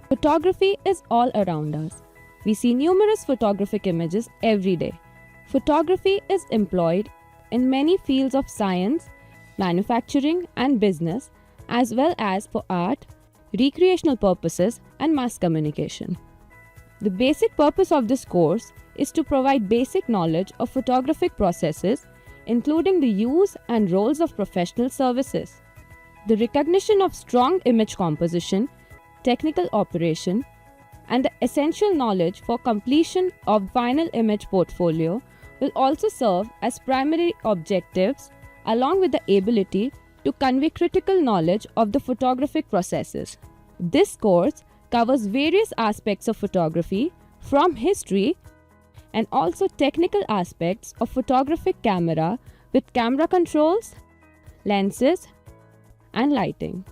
Photography is all around us. We see numerous photographic images every day. Photography is employed in many fields of science, manufacturing and business, as well as for art, recreational purposes and mass communication. The basic purpose of this course is to provide basic knowledge of photographic processes, including the use and roles of professional services, the recognition of strong image composition, technical operation, and the essential knowledge for completion of final image portfolio will also serve as primary objectives, along with the ability to convey critical knowledge of the photographic processes. This course covers various aspects of photography from history and also technical aspects of photographic camera with camera controls, lenses, and lighting.